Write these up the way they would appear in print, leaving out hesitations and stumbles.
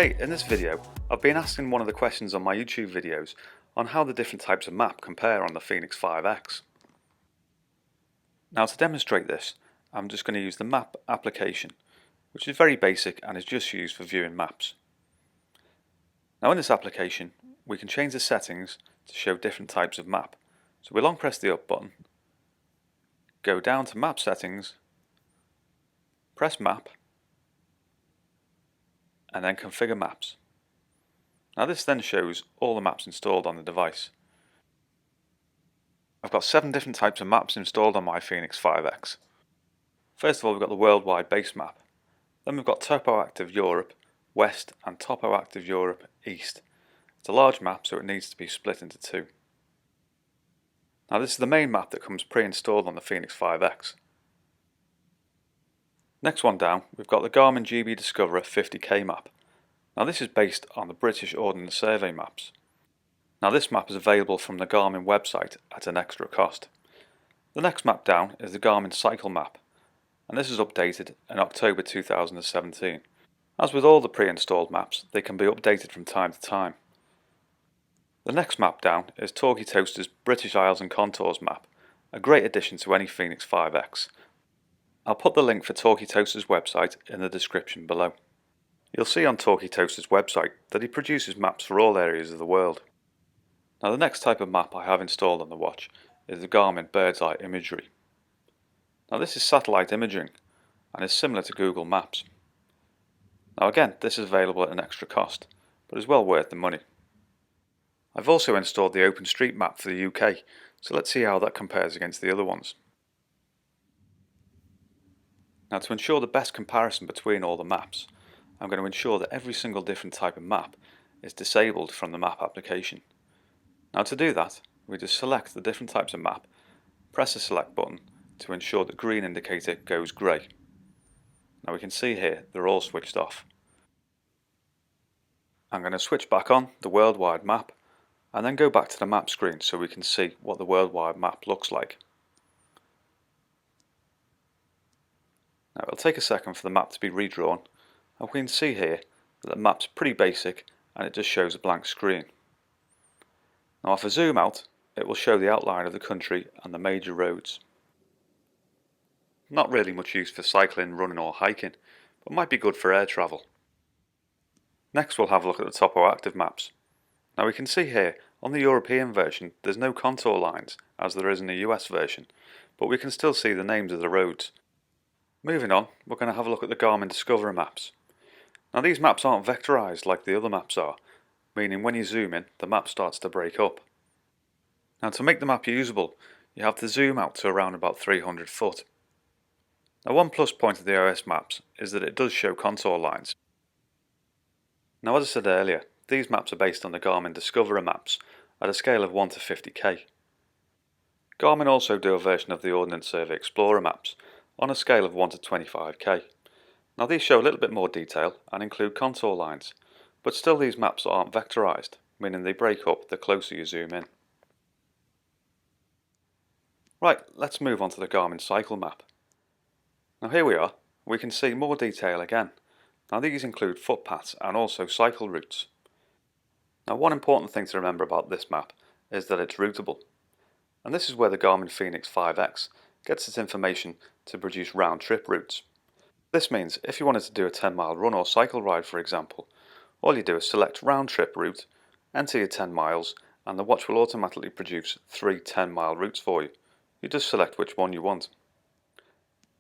Okay, in this video, I've been asking one of the questions on my YouTube videos on how the different types of map compare on the Fenix 5X. Now to demonstrate this, I'm just going to use the map application, which is very basic and is just used for viewing maps. Now in this application, we can change the settings to show different types of map. So we'll long press the up button, go down to map settings, press map, and then configure maps. Now this then shows all the maps installed on the device. I've got 7 different types of maps installed on my Fenix 5X. First of all, we've got the worldwide base map. Then we've got TOPOACTIVE Europe West and TOPOACTIVE Europe East. It's a large map, so it needs to be split into 2. Now this is the main map that comes pre-installed on the Fenix 5X. Next one down, we've got the Garmin GB Discoverer 50K map. Now this is based on the British Ordnance Survey maps. Now this map is available from the Garmin website at an extra cost. The next map down is the Garmin Cycle map, and this is updated in October 2017. As with all the pre-installed maps, they can be updated from time to time. The next map down is Talkytoasters British Isles and Contours map, a great addition to any Fenix 5X. I'll put the link for Talkytoasters' website in the description below. You'll see on Talkytoasters' website that he produces maps for all areas of the world. Now the next type of map I have installed on the watch is the Garmin Bird's Eye Imagery. Now this is satellite imaging and is similar to Google Maps. Now again, this is available at an extra cost, but is well worth the money. I've also installed the OpenStreet map for the UK, so let's see how that compares against the other ones. Now to ensure the best comparison between all the maps, I'm going to ensure that every single different type of map is disabled from the map application. Now to do that, we just select the different types of map, press the select button to ensure the green indicator goes grey. Now we can see here they're all switched off. I'm going to switch back on the worldwide map and then go back to the map screen so we can see what the worldwide map looks like. Now it'll take a second for the map to be redrawn, and we can see here that the map's pretty basic and it just shows a blank screen. Now if I zoom out, it will show the outline of the country and the major roads. Not really much use for cycling, running or hiking, but might be good for air travel. Next we'll have a look at the TOPOACTIVE maps. Now we can see here on the European version there's no contour lines as there is in the US version, but we can still see the names of the roads. Moving on, we're going to have a look at the Garmin Discoverer maps. Now these maps aren't vectorized like the other maps are, meaning when you zoom in the map starts to break up. Now to make the map usable, you have to zoom out to around about 300 foot. Now one plus point of the OS maps is that it does show contour lines. Now as I said earlier, these maps are based on the Garmin Discoverer maps at a scale of 1 to 50k. Garmin also do a version of the Ordnance Survey Explorer maps on a scale of 1 to 25k. Now these show a little bit more detail and include contour lines, but still these maps aren't vectorized, meaning they break up the closer you zoom in. Right, let's move on to the Garmin Cycle map. Now here we are, we can see more detail again. Now these include footpaths and also cycle routes. Now one important thing to remember about this map is that it's routable. And this is where the Garmin Fenix 5X gets its information to produce round-trip routes. This means if you wanted to do a 10-mile run or cycle ride for example, all you do is select round-trip route, enter your 10 miles and the watch will automatically produce 3 10-mile routes for you. You just select which one you want.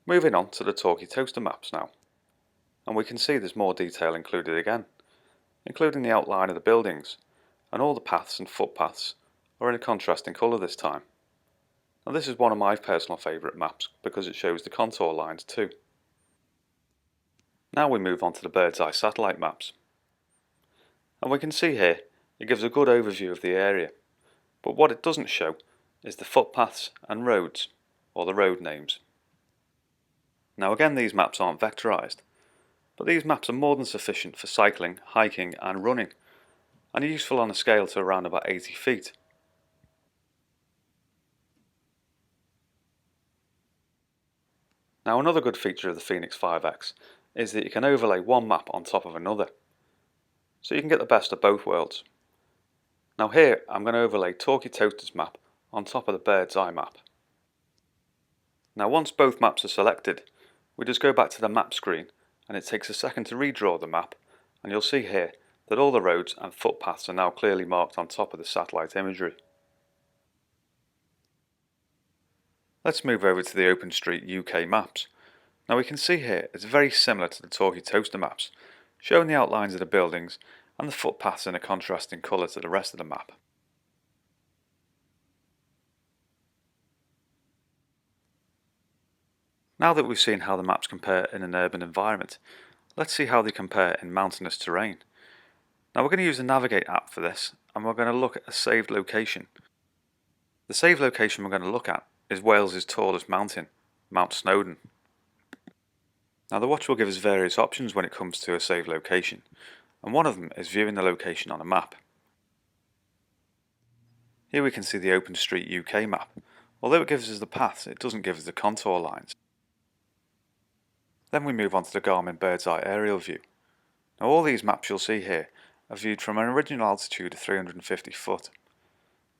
Moving on to the Talkytoaster maps now. And we can see there's more detail included again, including the outline of the buildings, and all the paths and footpaths are in a contrasting colour this time. Now this is one of my personal favourite maps because it shows the contour lines too. Now we move on to the Bird's Eye satellite maps. And we can see here it gives a good overview of the area, but what it doesn't show is the footpaths and roads, or the road names. Now again these maps aren't vectorized, but these maps are more than sufficient for cycling, hiking and running, and are useful on a scale to around about 80 feet. Now another good feature of the Fenix 5X is that you can overlay one map on top of another. so you can get the best of both worlds. Now here I'm going to overlay Talkytoasters map on top of the bird's eye map. Now once both maps are selected, we just go back to the map screen and it takes a second to redraw the map, and you'll see here that all the roads and footpaths are now clearly marked on top of the satellite imagery. Let's move over to the OpenStreet UK maps. Now we can see here it's very similar to the Talkytoaster maps, showing the outlines of the buildings and the footpaths in a contrasting colour to the rest of the map. Now that we've seen how the maps compare in an urban environment, let's see how they compare in mountainous terrain. Now we're going to use the Navigate app for this, and we're going to look at a saved location. The saved location we're going to look at is Wales's tallest mountain, Mount Snowdon. Now the watch will give us various options when it comes to a saved location, and one of them is viewing the location on a map. Here we can see the OpenStreet UK map. Although it gives us the paths, it doesn't give us the contour lines. Then we move on to the Garmin bird's eye aerial view. Now all these maps you'll see here are viewed from an original altitude of 350 foot.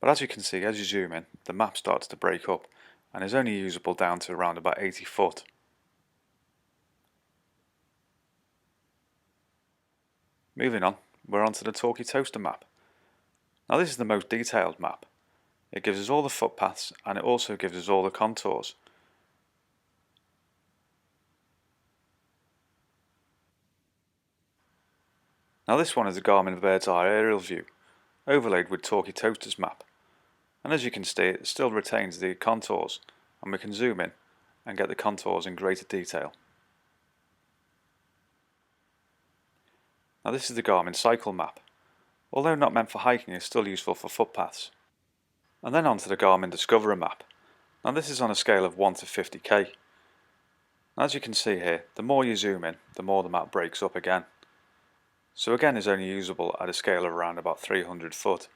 But as you can see, as you zoom in, the map starts to break up and is only usable down to around about 80 foot. Moving on, we're on to the Talkytoaster map. Now this is the most detailed map. It gives us all the footpaths and it also gives us all the contours. Now this one is the Garmin bird's eye aerial view, overlaid with Talkytoasters map. And as you can see, it still retains the contours, and we can zoom in and get the contours in greater detail. Now this is the Garmin cycle map. Although not meant for hiking, it's still useful for footpaths. And then on to the Garmin Discoverer map. Now this is on a scale of 1 to 50k. As you can see here, the more you zoom in, the more the map breaks up again. So again is only usable at a scale of around about 300 foot.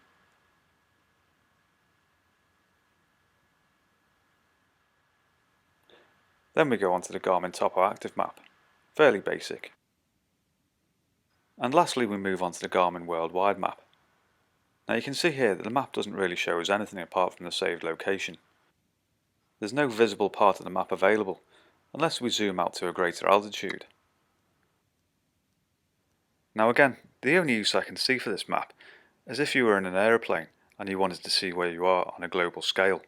Then we go on to the Garmin TOPOACTIVE map, fairly basic. And lastly we move on to the Garmin Worldwide map. Now you can see here that the map doesn't really show us anything apart from the saved location. There's no visible part of the map available, unless we zoom out to a greater altitude. Now again, the only use I can see for this map is if you were in an aeroplane and you wanted to see where you are on a global scale.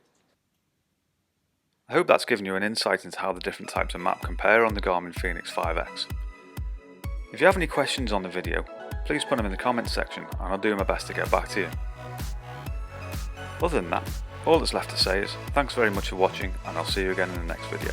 I hope that's given you an insight into how the different types of map compare on the Garmin Fenix 5X. If you have any questions on the video, please put them in the comments section and I'll do my best to get back to you. Other than that, all that's left to say is thanks very much for watching, and I'll see you again in the next video.